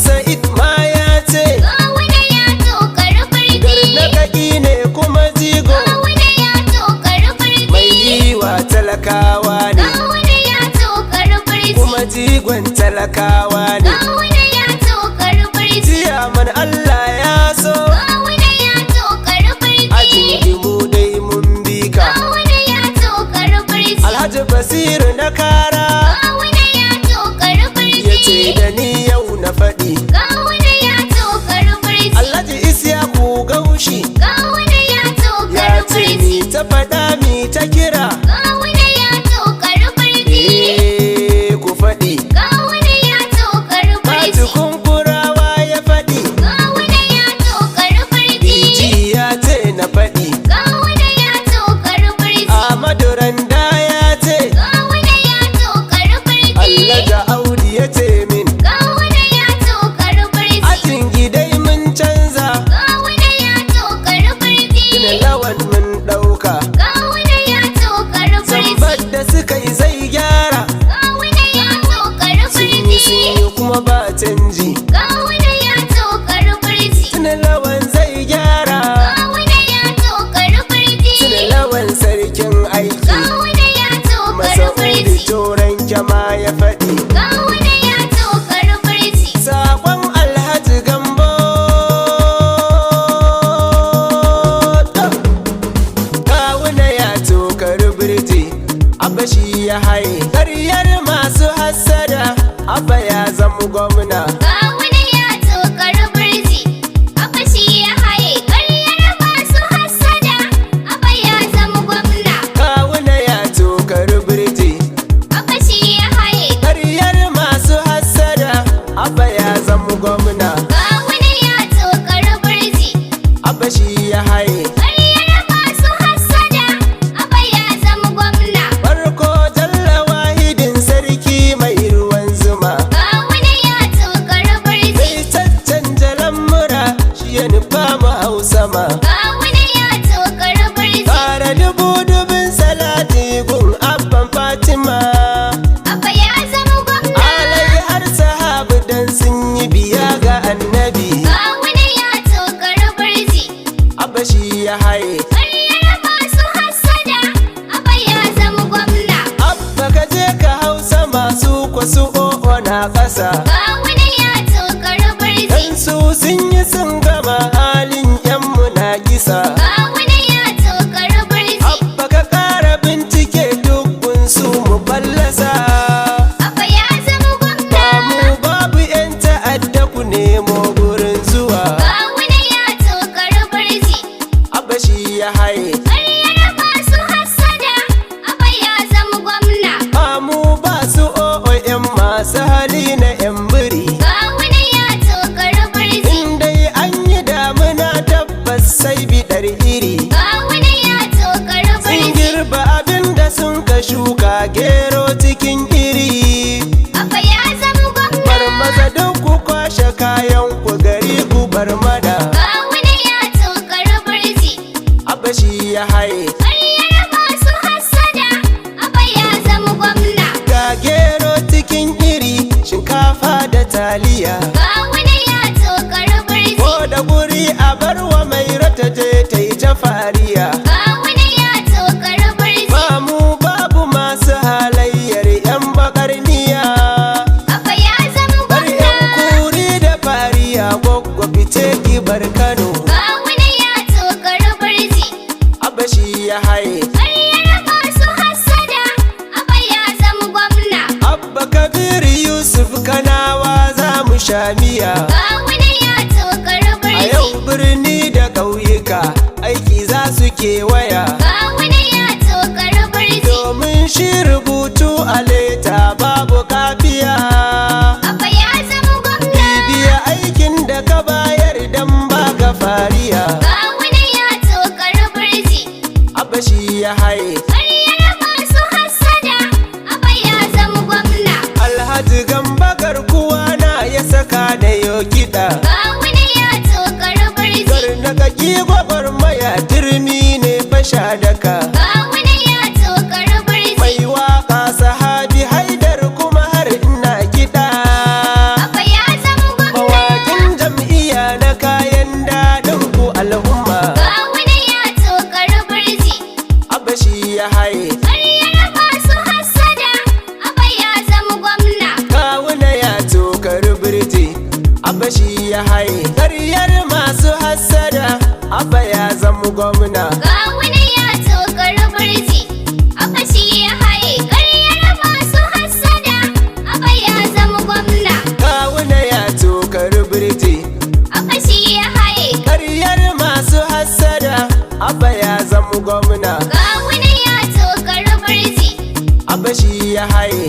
Sa'id ma ya ce Gawuna ya tokar birni. garnakaki ne kuma jigo Gawuna ya tokar birni. mai yi wa talakawa ne Gawuna ya tokar birni. kuma jigon talakawa ne Gawuna ya tokar birni. ciyaman Allah ya so Gawuna ya tokar birni. ajin mu dai mun bi ka Gawuna ya tokar birni. Alhaji Basiru na kara Gawuna ya tokar birni. ya ce da ni yau na faɗi Gawuna ya tokar birni. Alhaji Isyaku Gaushi Gawuna ya tokar ya ce birni. ni ta faɗa mi ta kira Gawuna ya tokar birni. ku faɗi Gawuna ya tokar birni. Kaji kunkurawa ya faɗi Gawuna ya tokar birni. Iji ya ce na faɗi Gawuna ya tokar birni. Ahmadu Randa ya ce Gawuna ya tokar birni. Allah da Audu ya ce min Gawuna ya tokar birni. ajin gidai mun canza Gawuna ya tokar birni. Ina lawan mun ɗauka Gawuna ya tokar birni. zambar da suka yi zai gyara Gawuna ya tokar sun birni. yi kuma ba canji Gawuna ya tokar birni. Ina lawan zai gyara Gawuna ya tokar birni. Ina lawan sarkin aiki Gawuna ya tokar Masa'udu birni. Toron Jama ya faɗi Gawuna ya tokar birni. Sakon Alhaji Gambo Kawuna ya tokar birji Abba shi ya haye ƙaryar masu hassada Abba ya zama gwamna Gawuna ya tokar birni. Abba shi ya haye ƙaryar masu hassada. Abba ya zama gwamna. Kawuna ya tokar birji Abba shi ya haye. ƙaryar masu hassada Abba ya zama gwamna Gawuna ya tokar birni. Abba shi ya haye Ƙaryar masu hassada. Abba ya zama gwamna. Farko jalla wahidin sarki mai ruwan zuma Gawuna ya tokar birni. Zai caccanja lamura shi ya nufa mu hausa ma Gawuna ya tokar birni. Ƙara dubin salati gun abban Fatima Abba ya zama gwamna. Alai har sahabu dan sun yi biya ga annabi Gawuna ya tokar birni. Abba shi ya haye Ƙaryar masu hassada. Abba ya zama gwamna. Abba ka je ka hausa masu kwasu o'o na ƙasa Gawuna ya tokar birni. Dan su sun yi sun gama halin yan na kisa Gawuna ya tokar birni. Abba ka ƙara bincike dukkan su mu fallasa Abba ya zama gwamna. Ba mu babu 'yan ta'adda ku nemo gurin zuwa Gawuna ya tokar birni. Abba shi ya haye Ƙaryar masu hassada. Abba ya zama gwamna. ba mu ba su o'o 'yan masu hali na 'yan biri Gawuna ya tokar birni. In dai an yi damuna tabbas sai biɗar iri Gawuna ya tokar Sun birni. girba abin da sun ka shuka gero cikin iri Abba ya zama gwamna. Bar maza duk ku kwashe kayan ku gari ku bar mada Gawuna ya tokar birni. Abba shi ya haye Ƙaryar masu hassada. Abba ya zama gwamna. Ga gero cikin iri shinkafa da taliya Gawuna ya tokar birni. Ko da guri a barwa mai rata je ta yi ta fariya Gawuna ya tokar birni. Ba mu babu masu halayyar 'yan bakar niya Abba ya zama Bar 'yan gwamna. kuri da fariya gwaggwa fice ki bar Kano Gawuna ya tokar birni. Abba shi ya haye Ƙaryar masu hassada. Abba ya zama gwamna. Abba Kabir Yusuf Kanawa za mu sha miya Gawuna ya tokar A birni. yau birni da ƙauyuka aiki za su kewaya Gawuna ya tokar birni. Domin shi rubutu a leta babu kafiya Abba ya zama gwamna. Bibiya aikin da ka bayar dan baka fariya Gawuna ya tokar birni. Abba shi ya haye Ƙaryar masu hassada. Abba ya zama gwamna. Alhaji Gamba garkuwa na ya saka da yo kiɗa Gawuna ya tokar birni. Garnakaki gwagwarmaya turmi ne fasha daka Gawuna ya tokar birni. Mai waka sahabi Haidar kuma har ina kiɗa Abba ya zama gwamna. shi ya haye ƙaryar masu hassada, abba ya zama gwamna. Gawuna ya tokar birji, abba shi ya haye ƙaryar masu hassada, abba ya zama gwamna. Gawuna ya tokar birji, Abba shi ya haye ƙaryar masu hassada, abba ya zama gwamna. Gawuna ya tokar birji, Abba shi ya haye